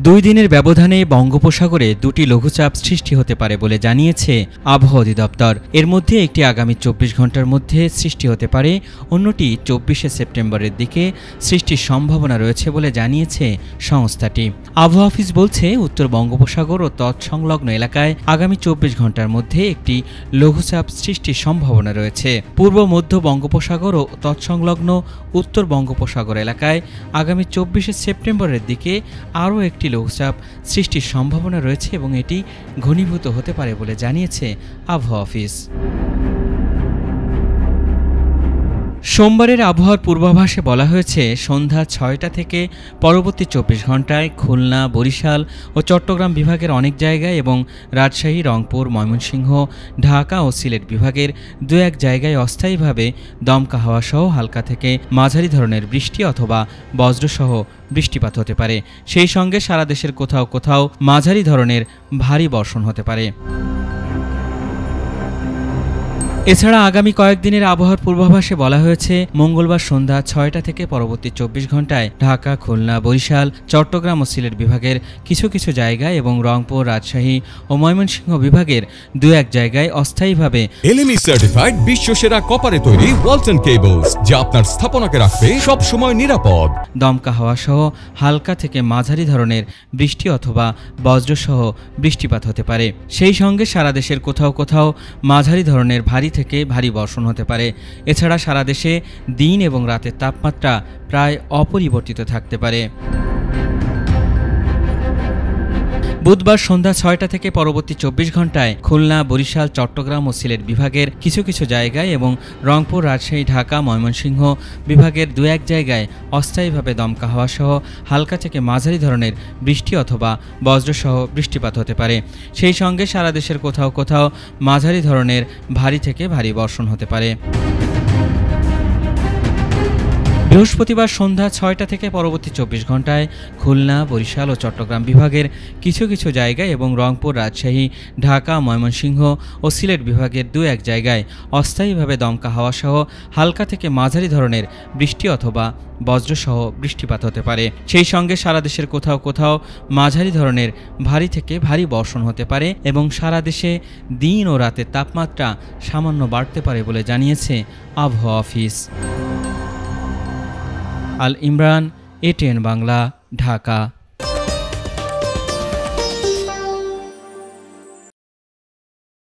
দুই দিনের ব্যবধানে বঙ্গোপসাগরে দুটি লঘুচাপ সৃষ্টি হতে পারে বলে জানিয়েছে আবহাওয়া অধিদপ্তর। এর মধ্যে একটি আগামী ২৪ ঘন্টার মধ্যে সৃষ্টি হতে পারে, অন্যটি ২৪শে সেপ্টেম্বরের দিকে সৃষ্টির সম্ভাবনা রয়েছে বলে জানিয়েছে সংস্থাটি। আবহাওয়া অফিস বলছে, উত্তর বঙ্গোপসাগর ও তৎসংলগ্ন এলাকায় আগামী ২৪ ঘন্টার মধ্যে একটি লঘুচাপ সৃষ্টির সম্ভাবনা রয়েছে। পূর্ব মধ্য বঙ্গোপসাগর ও তৎসংলগ্ন উত্তর বঙ্গোপসাগর এলাকায় আগামী ২৪শে সেপ্টেম্বরের দিকে আরও একটি লঘুচাপ সৃষ্টির সম্ভাবনা রয়েছে এবং এটি ঘনীভূত হতে পারে বলে জানিয়েছে আবহাওয়া অফিস। সোমবারের আবহাওয়ার পূর্বাভাসে বলা হয়েছে, সন্ধ্যা ৬টা থেকে পরবর্তী ২৪ ঘন্টায় খুলনা, বরিশাল ও চট্টগ্রাম বিভাগের অনেক জায়গায় এবং রাজশাহী, রংপুর, ময়মনসিংহ, ঢাকা ও সিলেট বিভাগের দু এক জায়গায় অস্থায়ীভাবে দমকা হাওয়াসহ হালকা থেকে মাঝারি ধরনের বৃষ্টি অথবা বজ্রসহ বৃষ্টিপাত হতে পারে। সেই সঙ্গে সারা দেশের কোথাও কোথাও মাঝারি ধরনের ভারী বর্ষণ হতে পারে। এছাড়া আগামী কয়েকদিনের আবহাওয়ার পূর্বাভাসে বলা হয়েছে, মঙ্গলবার সন্ধ্যা ৬টা থেকে পরবর্তী ২৪ ঘন্টায় ঢাকা, খুলনা, বরিশাল, চট্টগ্রাম ও সিলেট বিভাগের কিছু কিছু জায়গায় এবং রংপুর, রাজশাহী ও ময়মনসিংহ বিভাগের দু এক জায়গায় অস্থায়ীভাবে এলএমই সার্টিফাইড বিশ্বসেরা কপারে তৈরি ওয়ালটন কেবলস, যা আপনার স্থাপনাকে রাখবে সব সময় নিরাপদ। দমকা হাওয়া সহ হালকা থেকে মাঝারি ধরনের বৃষ্টি অথবা বজ্রসহ বৃষ্টিপাত হতে পারে। সেই সঙ্গে সারা দেশের কোথাও কোথাও মাঝারি ধরনের ভারী থেকে ভারী বর্ষণ হতে পারে। এছাড়া সারা দেশে দিন এবং রাতের তাপমাত্রা প্রায় অপরিবর্তিত থাকতে পারে। বুধবার সন্ধ্যা ৬টা থেকে পরবর্তী ২৪ ঘন্টায় খুলনা, বরিশাল, চট্টগ্রাম ও সিলেট বিভাগের কিছু কিছু জায়গায় এবং রংপুর, রাজশাহী, ঢাকা, ময়মনসিংহ বিভাগের দু এক জায়গায় অস্থায়ীভাবে দমকা হাওয়া সহ হালকা থেকে মাঝারি ধরনের বৃষ্টি অথবা বজ্রসহ বৃষ্টিপাত হতে পারে। সেই সঙ্গে সারা দেশের কোথাও কোথাও মাঝারি ধরনের ভারী থেকে ভারী বর্ষণ হতে পারে। বৃহস্পতিবার সন্ধ্যা ৬টা থেকে পরবর্তী ২৪ ঘন্টায় খুলনা, বরিশাল ও চট্টগ্রাম বিভাগের কিছু কিছু জায়গায় এবং রংপুর, রাজশাহী, ঢাকা, ময়মনসিংহ ও সিলেট বিভাগের দু এক জায়গায় অস্থায়ীভাবে দমকা হাওয়া সহ হালকা থেকে মাঝারি ধরনের বৃষ্টি অথবা বজ্রসহ বৃষ্টিপাত হতে পারে। সেই সঙ্গে সারা দেশের কোথাও কোথাও মাঝারি ধরনের ভারী থেকে ভারী বর্ষণ হতে পারে এবং সারা দেশে দিন ও রাতের তাপমাত্রা সামান্য বাড়তে পারে বলে জানিয়েছে আবহাওয়া অফিস। আল ইমরান, ATN বাংলা, ঢাকা।